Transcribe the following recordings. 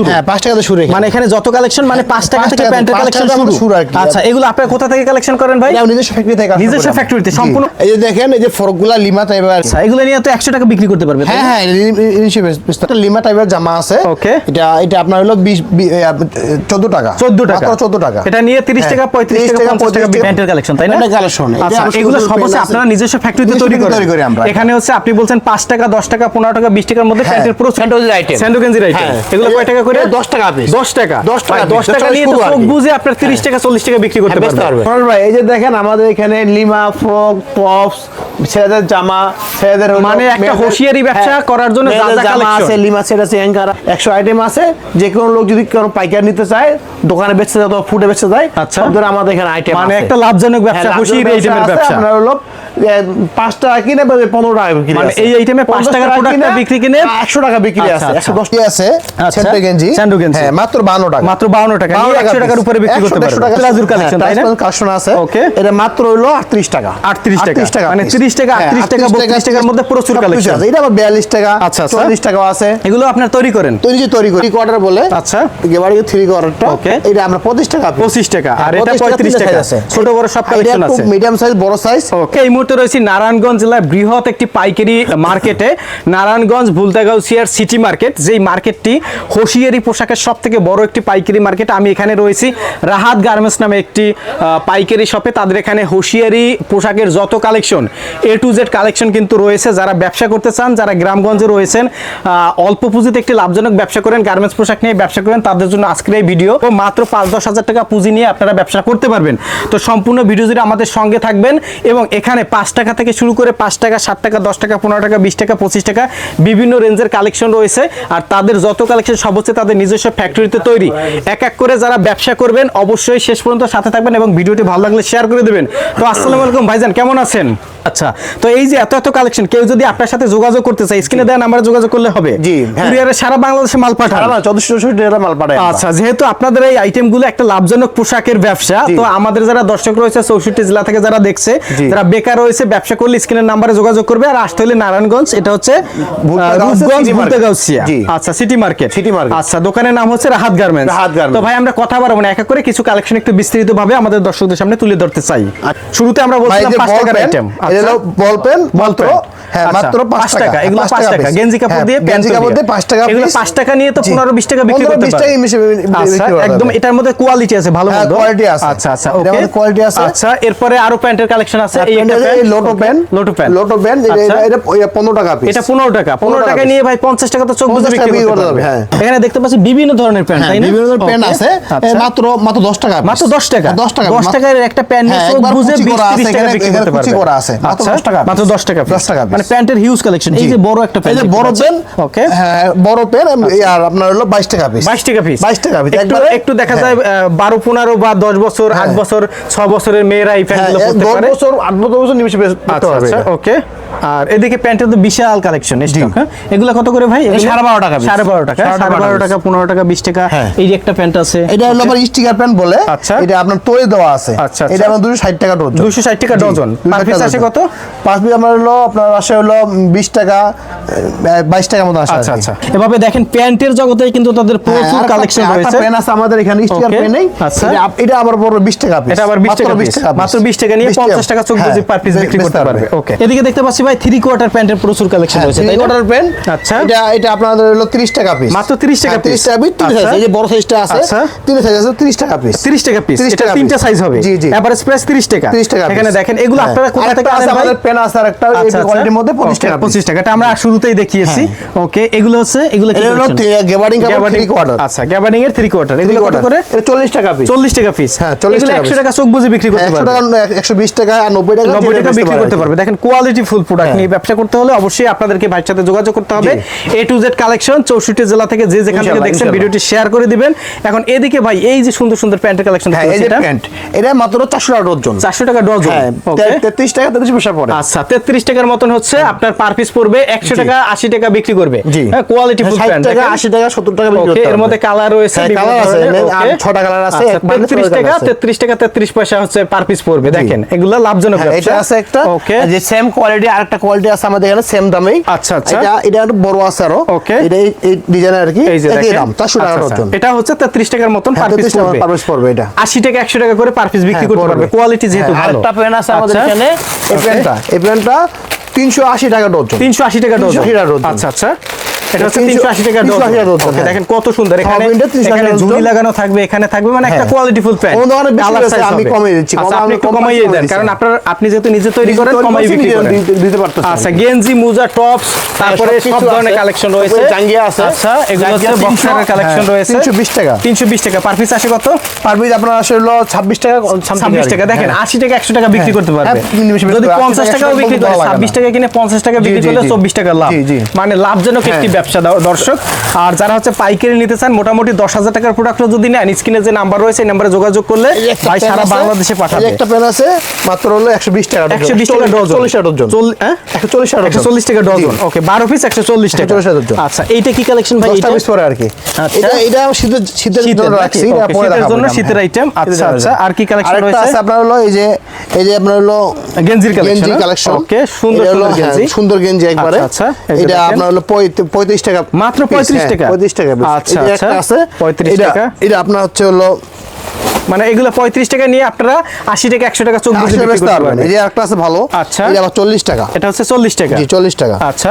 হ্যাঁ 5 টাকা থেকে শুরু মানে এখানে যত কালেকশন মানে 5 টাকা থেকে প্যান্টের কালেকশন শুরু। আচ্ছা এগুলো আপনারা কোথা থেকে কালেকশন করেন ভাই? নিজস্ব ফ্যাক্টরি থেকে। নিজস্ব ফ্যাক্টরিতে সম্পূর্ণ। এই যে দেখেন এই যে ফরকগুলা লিমা টাইপের। আচ্ছা এগুলো নিয়ে তো 100 টাকা বিক্রি করতে পারবে। হ্যাঁ হ্যাঁ লিমা টাইপের জামা আছে। ওকে এটা আপনার হলো 14 টাকা। 14 টাকা। মাত্র 14 টাকা। এটা নিয়ে 30 টাকা 35 টাকা 50 টাকা প্যান্টের কালেকশন তাই না? প্যান্টের কালেকশন। আচ্ছা এগুলো সব হচ্ছে আপনারা নিজস্ব ফ্যাক্টরিতে তৈরি করেন আমরা। এখানে হচ্ছে আপনি বলছেন 5 টাকা 10 টাকা 15 টাকা 20 টাকার মধ্যে প্যান্টের পুরো স্যান্ডোগেঞ্জি আইটেম। স্যান্ডোগেঞ্জির আইটেম। এগুলো কয় টাকা করে? 10 টাকা পিস। 10 টাকা 10 টাকা 10 টাকা নিয়ে তো চোখ বুঝে আপনার 30 টাকা 40 টাকা বিক্রি করতে পারবেন। সরল ভাই এই যে দেখেন আমাদের এখানে লিমা ফ্রক পপস ছেলেদের জামা ছেলেদের মানে একটা হোশিয়ারি ব্যবসা করার জন্য যা যা জামা কালেকশন আছে লিমা সেট আছে অ্যাঙ্কার 100 আইটেম আছে। যে কোনো লোক যদি কোনো পাইকারি নিতে চায় দোকানে বেচতে যায় অথবা ফুডে বেচতে যায় আচ্ছা সব ধরে আমাদের এখানে আইটেম আছে। মানে একটা লাভজনক ব্যবসা হোশিয়ারি আইটেমের ব্যবসা। আপনার হলো 5 টাকা কিনে 15 টাকা বিক্রি মানে এই আইটেমে 5 টাকার প্রোডাক্টটা বিক্রি কিনে 100 টাকা বিক্রি আছে। 110 টাকা আছে স্যান্ডোগেঞ্জি। হ্যাঁ মাত্র 52 টাকা। মাত্র 52 টাকা নিয়ে 100 টাকার উপরে বিক্রি করতে পারবেন। প্লাজোর কালেকশন তাই না? কালেকশন আছে। ওকে এটা মাত্র হলো 38 টাকা। 38 টাকা মানে 30 টাকা 38 টাকা 32 টাকার মধ্যে প্রচুর কালেকশন আছে। এটা আবার 42 টাকা। আচ্ছা 40 টাকাও আছে। এগুলো আপনারা তৈরি করেন? তৈরি করি কোয়ার্টার বলে। আচ্ছা গেবাড়ি 3 কোয়ার্টারটা ওকে এটা আমরা 25 টাকা 25 টাকা আর এটা 35 টাকা আছে। ছোট বড় সব কালেকশন আছে। মিডিয়াম সাইজ বড় সাইজ। ওকে এই মুহূর্তে রয়েছে নারায়ণগঞ্জ জেলার বৃহৎ একটি পাইকারি মার্কেটে নারায়ণগঞ্জ ভুলতাগাউসিয়ার সিটি মার্কেট, যেই মার্কেটটি হোশিয়ারি পোশাকের সবথেকে বড় একটি পাইকারি মার্কেট। আমি এখানে রয়েছি রাহাত গার্মেন্টস নামে একটি পাইকারি শপে। তাদের এখানে হোশিয়ারি পোশাকের যত collection A to Z collection কিন্তু রয়েছে। যারা ব্যবসা করতে চান, যারা গ্রামগঞ্জে রয়েছেন, অল্প পুঁজিতে একটি লাভজনক ব্যবসা করেন, গার্মেন্টস পোশাক নিয়ে ব্যবসা করেন, তাদের জন্য আজকের এই ভিডিও। মাত্র 5-10 হাজার টাকা পুঁজি নিয়ে আপনারা ব্যবসা করতে পারবেন। তো সম্পূর্ণ ভিডিও জুড়ে আমাদের সঙ্গে থাকবেন এবং এখানে 5 টাকা থেকে শুরু করে 5 টাকা 7 টাকা 10 টাকা 15 টাকা 20 টাকা 25 টাকা বিভিন্ন রেঞ্জের কালেকশন রয়েছে। আর তাদের যত কালেকশন সব হচ্ছে তাদের নিজস্ব ফ্যাক্টরিতে তৈরি। এক এক করে যারা ব্যবসা করবেন অবশ্যই শেষ পর্যন্ত সাথে থাকবেন এবং ভিডিওটি ভালো লাগলে শেয়ার করে দেবেন। তো আসসালামু আলাইকুম ভাইজান, কেমন আছেন? আচ্ছা তো এই যে এত কালেকশন, কেউ যদি আপনার সাথে যোগাযোগ করতে চায় স্ক্রিনে দেওয়া নাম্বারে যোগাযোগ করলে হবে? জি কুরিয়ারে সারা বাংলাদেশে মাল পাঠান। 1464 টাকা মাল পাঠায়। আচ্ছা যেহেতু আপনাদের এই আইটেমগুলো একটা লাভজনক পোশাকের ব্যবসা, তো আমাদের যারা দর্শক রয়েছে 64 জেলা থেকে যারা দেখছে, যারা বেকার রয়েছে, ব্যবসা করলে স্ক্রিনের নাম্বারে যোগাযোগ করবে। আর আসতে হলে নারায়ণগঞ্জ, এটা হচ্ছে রূপগঞ্জ ভুলতাগাউসিয়া। আচ্ছা সিটি মার্কেট। আচ্ছা দোকানের নাম হচ্ছে রাহাত গার্মেন্টস। তো ভাই আমরা কথা বাড়াবো না, এক এক করে কিছু কালেকশন একটু বিস্তারিতভাবে আমাদের দর্শকদের সামনে তুলে ধরতে চাই। শুরুতে আমরা বলছিলাম 5 টাকার আইটেম। এটা বল পেন মাত্র হ্যাঁ মাত্র 5 টাকা। এগুলো 5 টাকা গেঞ্জি কাপড় দিয়ে গেঞ্জি কাপড় দিয়ে 5 টাকা। এগুলো 5 টাকা নিয়ে তো 15-20 টাকা বিক্রি করতে পারবেন। আচ্ছা একদম এটার মধ্যে কোয়ালিটি আছে, ভালো মন্দ কোয়ালিটি আছে। আচ্ছা আচ্ছা ওকে এর মধ্যে কোয়ালিটি আছে। আচ্ছা এরপরে আরো প্যান্টের কালেকশন আছে। এই একটা প্যান্ট লোটো প্যান এটা 15 টাকা পিস। এটা 15 টাকা। 15 টাকা নিয়ে ভাই 50 টাকা তো চোখ বুঝে বিক্রি করতে পারবে। হ্যাঁ এখানে দেখতে পাচ্ছি বিভিন্ন ধরনের প্যান্ট, তাই না? বিভিন্ন ধরনের প্যান্ট আছে। মাত্র 10 টাকা। মাত্র 10 টাকা। 10 টাকা 10 টাকার একটা প্যান্ট নিয়ে চোখ বুঝে 20-30 টাকা বিক্রি করতে পারবে। করা আছে মাত্র 10 টাকা। মাত্র 10 টাকা। 10 টাকা মানে প্যান্টের হিউজ কালেকশন। এই যে বড় একটা প্যান্ট, এই যে বড় প্যান্ট। ওকে হ্যাঁ বড় প্যান্ট আর আপনার হলো 22 টাকা পিস। 22 টাকা পিস। 22 টাকা পিস। একটু দেখা যায় 12-15 বা 10 বছর 8 বছর 6 বছরের মেয়েরা এই প্যান্টগুলো পরতে পারে। 10 বছর 8 বছর নিমিশে পরতে পারবে। আচ্ছা ওকে। আর এদিকে প্যান্টের তো বিশাল কালেকশন স্টক। হ্যাঁ এগুলো কত করে ভাই? 12.5 টাকা। 12.5 টাকা 12.5 টাকা 15 টাকা 20 টাকা। এই যে একটা প্যান্ট আছে, এটা হলো আবার স্টিকার প্যান্ট বলে। এটা আপনার তৈরি দেওয়া আছে। এটা আমরা 260 টাকা ডজন। 260 টাকা ডজন। পার পিস আসে কত? পার পিস আমার হলো আপনার আসে হলো 20 টাকা 22 টাকা মতো আসে। আচ্ছা আচ্ছা এভাবে দেখেন প্যান্টের জগতে কিন্তু তাদের প্রচুর কালেকশন রয়েছে। প্যান্ট আছে আমাদের এখানে স্টিকার প্যান্ট নেই। এটা আবার বড় 20 টাকা পিস। এটা আবার 20 টাকা পিস। মাত্র 20 টাকা নিয়ে 50 টাকা চোখ বুঝে পার পিস বিক্রি করতে পারবে। ওকে এদিকে দেখতে পাচ্ছি ভাই 3 কোয়ার্টার প্যান্টের প্রচুর কালেকশন রয়েছে, তাই না? 3 কোয়ার্টার প্যান্ট। আচ্ছা এটা আপনাদের হলো 30 টাকা পিস। মাত্র 30 টাকা পিস। 30 টাকা পিস। 30 সাইজ এই যে বড় সাইজটা আছে। 30 সাইজ আছে 30 টাকা পিস। 30 টাকা পিস। এটা তিনটা সাইজ হবে। এভারেজ প্রাইস 30 টাকা। 30 টাকা। এখানে দেখেন এগুলো আপনারা কোথা থেকে আনেন? আমাদের পেন আছে আর একটা এই কোয়ালিটির মধ্যে 25 টাকা। 25 টাকা। এটা আমরা শুরুতেই দেখিয়েছি। ওকে এগুলো হচ্ছে এগুলো কি হলো গ্যাবার্ডিং কাপড় 3 কোয়ার্টার। আচ্ছা গ্যাবার্ডিং এর 3 কোয়ার্টার। এগুলো কত করে? এটা 40 টাকা পিস। 40 টাকা পিস। হ্যাঁ 40 টাকা। 100 টাকা চোখ বুঝে বিক্রি করতে পারবে। 120 টাকা আর 90 টাকা 90 টাকা বিক্রি করতে পারবে। দেখেন কোয়ালিটি ফুল প্রোডাক্ট নিয়ে ব্যবসা করতে হলে অবশ্যই আপনাদেরকে ভাইয়ের সাথে যোগাযোগ করতে হবে। A to Z কালেকশন 64 জেলা থেকে যে যেখান থেকে দেখছেন ভিডিওটি শেয়ার করে দিবেন। এখন এদিকে ভাই এই যে সুন্দর সুন্দর প্যান্টের কালেকশন দেখতে পাচ্ছেন, এটা প্যান্ট এটা মাত্র 400 টাকা ডজন। 400 টাকা ডজন। ওকে 33 টাকা 33 পয়সা পড়ে। আচ্ছা 33 টাকার মতন হচ্ছে আপনার পার পিস পড়বে। 100 টাকা 80 টাকা বিক্রি করবে। হ্যাঁ কোয়ালিটি ফুল প্যান্ট। 60 টাকা 80 টাকা 70 টাকা বিক্রি করতে পারবে। এর মধ্যে কালার রয়েছে, কালার আছে আর 6টা কালার আছে। 33 টাকা 33 পয়সা হচ্ছে পার পিস পড়বে। দেখেন এগুলা লাভজনক ব্যবসা। এটা আছে একটা যে সেম কোয়ালিটি আরেকটা কোয়ালিটি আছে আমাদের এখানে সেম দামেই। আচ্ছা আচ্ছা, এটা একটু বড় আছে আরো। ওকে, এটা এই ডিজাইন আর কি, এই যে একই দেখেন দাম 400 টাকা ডজন। এটা হচ্ছে 33 টাকার মতন পার পিস পড়বে। পার পিস পড়বে এটা 80 টাকা 100 টাকা করে পার পিস বিক্রি করতে পারবে, কোয়ালিটি যেহেতু ভালো। আরেকটা পেন আছে আমাদের এখানে, এই পেনটা 380 টাকা ডজন। 380 টাকা ডজন। 380 টাকা ডজন। আচ্ছা আচ্ছা, এটা হচ্ছে 380 টাকা ডজন। 380 টাকা ডজন। ওকে, দেখেন কত সুন্দর। এখানে 380 এখানে ডজন। ঝুলি লাগানো থাকবে, এখানে থাকবে, মানে একটা কোয়ালিটিফুল প্যান্ট। অন্য দোকানে বেশি আছে, আমি কমিয়ে দিচ্ছি। আচ্ছা, আপনি একটু কমাইয়ে দেন, কারণ আপনি যেহেতু নিজে তৈরি করেন, কমাই বিক্রি করেন, দিতে পারতেছেন। আচ্ছা, গেঞ্জি, মোজা, টপস, তারপরে সব ধরনের কালেকশন রয়েছে। জাঙ্গিয়া আছে। আচ্ছা, এগুলো হচ্ছে বক্সারের কালেকশন রয়েছে। 320 টাকা। 320 টাকা পার পিস আসে কত? পার পিস আপনার আসলে 26 টাকা 26 টাকা। দেখেন 80 টাকা 100 টাকা বিক্রি করতে পারবে। যদি 50 টাকাও বিক্রি করে, 26 টাকা কিনে 50 টাকা বিক্রি করলে 24 টাকা লাভ। মানে লাভজনক একটি ব্যবসা দর্শক। আর যারা হচ্ছে পাইকারি নিতে চান, মোটামুটি 10,000 টাকার প্রোডাক্ট যদি নেন, স্ক্রিনে যে নাম্বার রয়েছে এই নাম্বারে যোগাযোগ করলে ভাই সারা বাংলাদেশে পাঠাবে। একটা পেন আছে মাত্র হলো 120 টাকা ডজন। 120 টাকা ডজন। 40 টাকা ডজন। 140 টাকা ডজন। ওকে, 12 পিস 140 টাকা। 140 টাকা ডজন। আচ্ছা, এইটা কি কালেকশন ভাই? 10টা পিস পরে আর কি। এটা শীতের জন্য রাখছি, এটা পরে শীতের দেখাবো জন্য এটা। শীতের আইটেম। আচ্ছা আচ্ছা, আর কি কালেকশন আরেকটা রয়েছে? আছে আপনার হলো এই যে আপনার হলো গেঞ্জির কালেকশন। গেঞ্জি কালেকশন। ওকে, সুন্দর সুন্দর গেঞ্জি। সুন্দর গেঞ্জি একবারে। আচ্ছা, এটা আপনার হলো 35 টাকা। মাত্র 35 টাকা। 35 টাকা। আচ্ছা এটা আচ্ছা, একটা আছে 35 টাকা। এটা আপনার হচ্ছে হলো মানে এগুলো 35 টাকা নিয়ে আপনারা 80 টাকা 100 টাকা চোখ বুজে বিক্রি করতে পারবেন। এই যে একটা আছে ভালো। আচ্ছা, এটা আবার 40 টাকা। এটা হচ্ছে 40 টাকা। জি, 40 টাকা। আচ্ছা,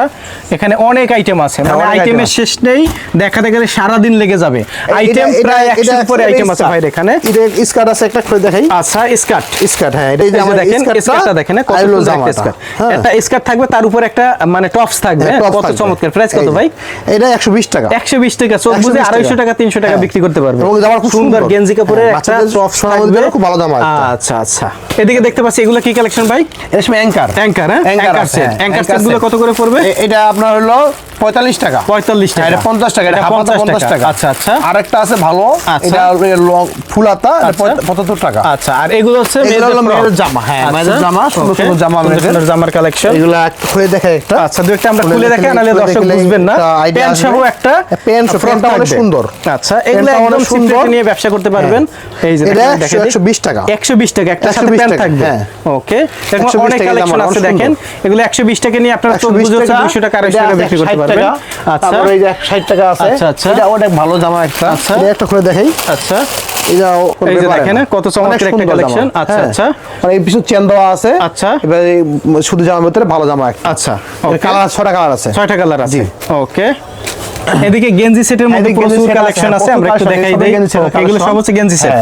এখানে অনেক আইটেম আছে, মানে অনেক আইটেমের item শেষ নেই, দেখাতে গেলে সারা দিন লেগে যাবে। আইটেম প্রায় 100 এর উপরে আইটেম আছে ভাই এখানে। এটা স্কার্ট আছে একটা করে দেখাই। আচ্ছা, স্কার্ট, হ্যাঁ, এই যে দেখেন স্কার্টটা দেখেন, কত সুন্দর একটা স্কার্ট। একটা স্কার্ট থাকবে, তার উপরে একটা মানে টপস থাকবে, কত চমৎকার। প্রাইস কত ভাই? এটা 120 টাকা। 120 টাকা। চোখ বুজে 250 টাকা 300 টাকা বিক্রি করতে পারবে। এবং জামা খুব সুন্দর গেঞ্জি কাপড়ের একটা টপস থাকবে, খুব ভালো দাম আছে। আচ্ছা আচ্ছা, এদিকে দেখতে পাচ্ছি এগুলো কি কালেকশন ভাই? এটা সময় অ্যাঙ্কার। হ্যাঁ, অ্যাঙ্কার সেট গুলো কত করে পড়বে? এটা আপনার হলো 45 টাকা। 45 টাকা। এটা 50 টাকা। এটা 50 টাকা। আচ্ছা আচ্ছা, আরেকটা আছে ভালো, এটা লং ফুল হাতা, এটা 75 টাকা। আচ্ছা, আর এগুলো হচ্ছে মেয়েদের জামা। হ্যাঁ, মেয়েদের জামা, সুন্দর সুন্দর জামা, সুন্দর জামার কালেকশন। এগুলো একটু খুলে দেখাই একটা। আচ্ছা, দুই একটা আমরা খুলে দেখাই, নালে দর্শক বুঝবেন না। প্যান্ট সহ একটা ফ্রন্টটা অনেক সুন্দর। আচ্ছা, এগুলো একদম সুন্দর নিয়ে ব্যবসা করতে পারবেন। এই যে এটা দেখেন 120 টাকা। 120 টাকা একটা সাথে প্যান্ট থাকবে। ওকে, দেখুন অনেক কালেকশন আছে। দেখেন এগুলো 120 টাকা নিয়ে আপনারা চোখ বুজে 200 টাকা 250 টাকা বিক্রি করতে পারবেন। আচ্ছা, তারপরে এই যে 60 টাকা আছে। আচ্ছা আচ্ছা, এটা অনেক ভালো জামা একটা। এটা একটা খুলে দেখাই। আচ্ছা, এটাও এই যে দেখেন কত চমৎকার একটা কালেকশন। আচ্ছা আচ্ছা, মানে এই পিছু চেন দেওয়া আছে। আচ্ছা, এবার শুধু জামার ভিতরে ভালো জামা একটা। আচ্ছা, কালার 6টা কালার আছে। 6টা কালার আছে। ওকে, এদিকে গেঞ্জি সেটের মধ্যে প্রচুর কালেকশন আছে, আমরা একটু দেখাই দেই। এগুলো সব হচ্ছে গেঞ্জি সেট।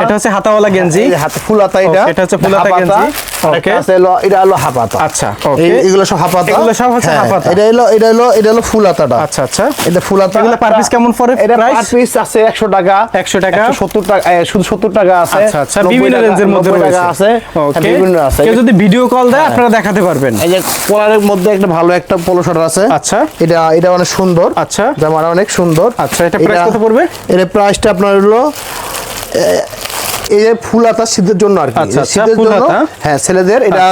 এটা হচ্ছে হাতাওয়ালা গেঞ্জি, হাতে ফুল হাতা। এটা হচ্ছে ফুল হাতা গেঞ্জি। ওকে, এটা হলো হাফ হাতা। আচ্ছা, ওকে, এগুলো সব হাফ হাতা। এগুলো সব হচ্ছে হাফ হাতা। এটা হলো ফুল হাতাটা। আচ্ছা আচ্ছা, এটা ফুল হাতা। এগুলো পার পিস কেমন পড়ে? এটা পার পিস আছে 100 টাকা। 100 টাকা, 170 টাকা, শুধু 70 টাকা আছে। আচ্ছা আচ্ছা, বিভিন্ন রেঞ্জের মধ্যে আছে। ওকে, বিভিন্ন আছে। কেউ যদি ভিডিও কল দেয় আপনারা দেখাতে পারবেন। এই যে কলারের মধ্যে একটা ভালো একটা পোলো শার্ট আছে। আচ্ছা, এটা অনেক সুন্দর। আচ্ছা, জামাটা অনেক সুন্দর। আচ্ছা, এটা প্রাইস কত পড়বে? এর প্রাইসটা আপনার হলো এই যে ফুল হাতা শীতের জন্য আর কি। আচ্ছা, শীতের ফুল জন্য, হাতা। হ্যাঁ, ছেলেদের এটা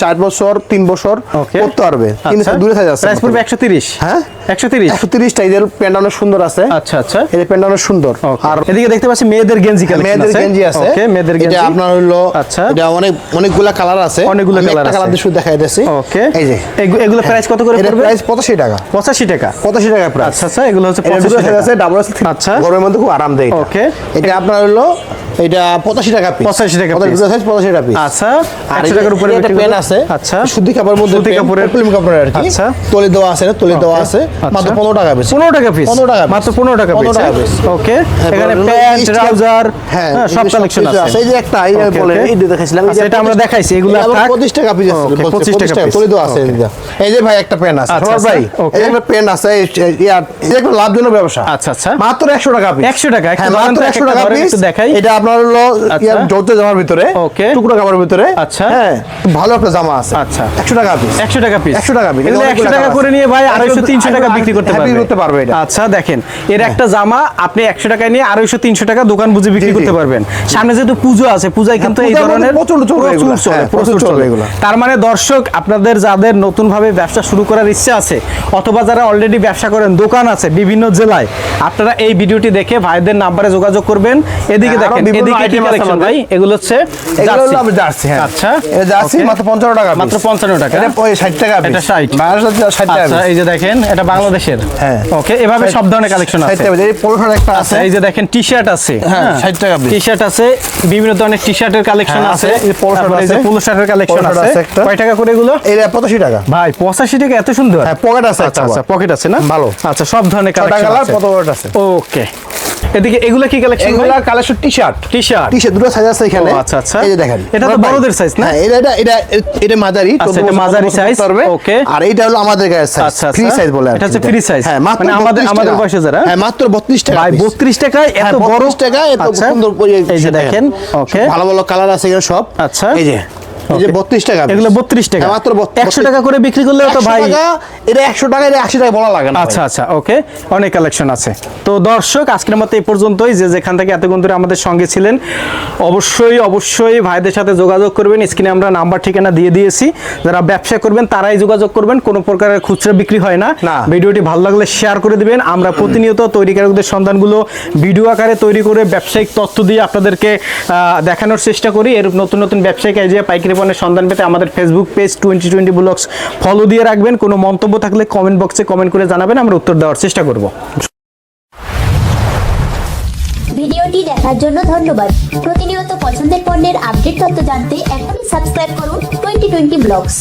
4 বছর 3 বছর পড়তে পারবে। কিন্তু দূরে সাইজ আছে। প্রাইস পড়বে 130। হ্যাঁ, 130 টা। এর প্যান্ট অনেক সুন্দর আছে। আচ্ছা আচ্ছা, এর প্যান্ট অনেক সুন্দর। আর এদিকে দেখতে পাচ্ছি মেয়েদের গেঞ্জি কালেকশন আছে। মেয়েদের গেঞ্জি আছে। ওকে, মেয়েদের গেঞ্জি। এটা আপনার হলো, আচ্ছা, এটা অনেকগুলা কালার আছে। অনেকগুলা কালার আছে। একটা কালার দিয়ে শুধু দেখাই দিয়েছি। ওকে, এই যে এগুলো প্রাইস কত করে এর পড়বে? প্রাইস 85 টাকা। 85 টাকা। 85 টাকা প্রাইস। আচ্ছা আচ্ছা, এগুলো হচ্ছে 85 85 টাকা আছে, ডাবল আছে। আচ্ছা, গরমের মধ্যে খুব আরামদায়ক। ওকে, এটা আপনার হলো, এটা 85 টাকা পিস। 85 টাকা পিস। 85 টাকা পিস। আচ্ছা, আর 100 টাকার উপরে একটা পেন আছে। আচ্ছা, সুতি কাপড়ের মধ্যে, সুতি কাপড়ের, ফিল্ম কাপড়ের আর কি। আচ্ছা, তলি দেওয়া আছে, তলি দেওয়া আছে। মাত্র 15 টাকা পিস। 15 টাকা পিস। 15 টাকা, মাত্র 15 টাকা পিস। 15 টাকা পিস। ওকে, এখানে প্যান্ট, ট্রাউজার, হ্যাঁ, সব কালেকশন আছে। এই যে একটা এই বলে এই দেখাইছিলাম, এটা আমরা দেখাইছি। এগুলো থাক 25 টাকা পিস আছে। 25 টাকা পিস। তলি দেওয়া আছে। এই যে ভাই একটা পেন আছে। সবার ভাই, এই একটা পেন আছে। এই একটা লাভজনক ব্যবসা। আচ্ছা আচ্ছা, মাত্র 100 টাকা পিস। 100 টাকা। হ্যাঁ, মাত্র 100 টাকা পিস। দেখাই। এটা আপনার হলো যৌথ জামার ভিতরে, ওকে, টুকরো কাপড়ের ভিতরে। আচ্ছা, হ্যাঁ, ভালো একটা জামা আছে। আচ্ছা, 100 টাকা পিস। 100 টাকা পিস। 100 টাকা পিস। এগুলো 100 টাকা করে নিয়ে ভাই 250 300 টাকা বিক্রি করতে পারবে। এটা। আচ্ছা, দেখেন এর একটা জামা আপনি 100 টাকায় নিয়ে 250 300 টাকা দোকান বুঝে বিক্রি করতে পারবেন। সামনে যেহেতু পুজো আছে, পূজায় কিন্তু এই ধরনের প্রচুর চলে এগুলো। তার মানে দর্শক, আপনাদের যাদের নতুন ভাবে ব্যবসা শুরু করার ইচ্ছা আছে, অথবা যারা অলরেডি ব্যবসা করেন, দোকান আছে বিভিন্ন জেলায়, আপনারা এই ভিডিওটি দেখে ভাইদের নাম্বারে যোগাযোগ করবেন। এদিকে দেখেন এদিকে কি item আছে কালেকশন আমাদের। ভাই? এগুলো হচ্ছে এগুলো হলো জার্সি। আমাদের জার্সি, হ্যাঁ। আচ্ছা, এটা জার্সি okay। মাত্র 55 টাকা মাত্র 55 টাকা। এটা ওই 60 টাকা এটা 60 বাংলাদেশে 60 টাকা আচ্ছা, এই যে দেখেন এটা বাংলাদেশের। হ্যাঁ। ওকে, এভাবে সব ধরনের কালেকশন 60 আছে। টাকা এই পোলো শার্ট একটা আছে আচ্ছা, এই যে দেখেন টি-শার্ট আছে। হ্যাঁ, 60 টাকা piece। টি-শার্ট আছে, বিভিন্ন ধরনের টি-শার্টের কালেকশন হ্যাঁ, আছে। আছে, এই পোলো শার্ট তারপরে এই যে আছে। পোলো শার্টের কালেকশন পোলো শার্ট আছে। আছে একটা। কয় টাকা করে এগুলো? এটা 85 টাকা ভাই 85 টাকা, এত সুন্দর। হ্যাঁ, পকেট আছে আচ্ছা একটা আচ্ছা, পকেট আছে না? ভালো। আচ্ছা, সব ধরনের ছটা কালেকশন কালার আছে। কত পকেট আছে ওকে, এদিকে এগুলো কি কালেকশন? এগুলা কালেকশন টি-শার্ট টি-শার্ট। টি-শার্ট দুটো সাইজ আছে এখানে। ও, আচ্ছা, আচ্ছা। এই যে দেখেন এটা তো বড়দের size না? হ্যাঁ, এটা মাঝারি। আচ্ছা, 14 এটা বছর মাঝারি পর্যন্ত size, পড়তে পারবে। okay। আর এইটা হলো আমাদের গায়ের সাইজ, আচ্ছা, ফ্রি আচ্ছা। সাইজ বলে আর এটা কি হচ্ছে এটা। free size। হ্যাঁ, মাত্র মানে আমাদের 32 টাকা। বয়সে যারা? হ্যাঁ, মাত্র 32 টাকা ভাই piece। 32 টাকায় এত হ্যাঁ, বড় 32 টাকা এত আচ্ছা। সুন্দর করে এই যে দেখেন, ওকে। ভালো ভালো কালার আছে এখানে সব। আচ্ছা। এই যে এই যে 32 টাকা piece। এগুলো 32 টাকা। হ্যাঁ, মাত্র 100 টাকা করে বিক্রি করলেও তো 100 ভাই। টাকা, এটা 100 টাকা, এটা 80 টাকা বলা লাগে না। আচ্ছা আচ্ছা, ওকে, অনেক কালেকশন আছে। তো দর্শক, আজকের মতো এই পর্যন্তই। যে যেখান থেকে এতক্ষণ ধরে আমাদের সঙ্গে ছিলেন, অবশ্যই ভাইদের সাথে যোগাযোগ করবেন। স্ক্রিনে আমরা নাম্বার ঠিকানা দিয়ে দিয়েছি। যারা ব্যবসা করবেন তারাই যোগাযোগ করবেন, কোনো প্রকারের খুচরা বিক্রি হয় না। না। ভিডিওটি ভালো লাগলে শেয়ার করে দিবেন। আমরা প্রতিনিয়ত তৈরিকারকদের সন্ধানগুলো ভিডিও আকারে তৈরি করে ব্যবসায়িক তথ্য দিয়ে আপনাদেরকে দেখানোর চেষ্টা করি। এর নতুন নতুন ব্যবসায়িক আইডিয়া, পাইকারি পণ্যের সন্ধান পেতে আমাদের ফেসবুক পেজ 2020 ব্লগস ফলো দিয়ে রাখবেন। কোনো মন্তব্য থাকলে কমেন্ট বক্সে কমেন্ট করে জানাবেন, আমরা উত্তর দেওয়ার চেষ্টা করব। ভিডিওটি দেখার জন্য ধন্যবাদ। প্রতিনিয়ত পছন্দের পণ্যের আপডেট তথ্য জানতে এখনই সাবস্ক্রাইব করুন 2020 ব্লগস।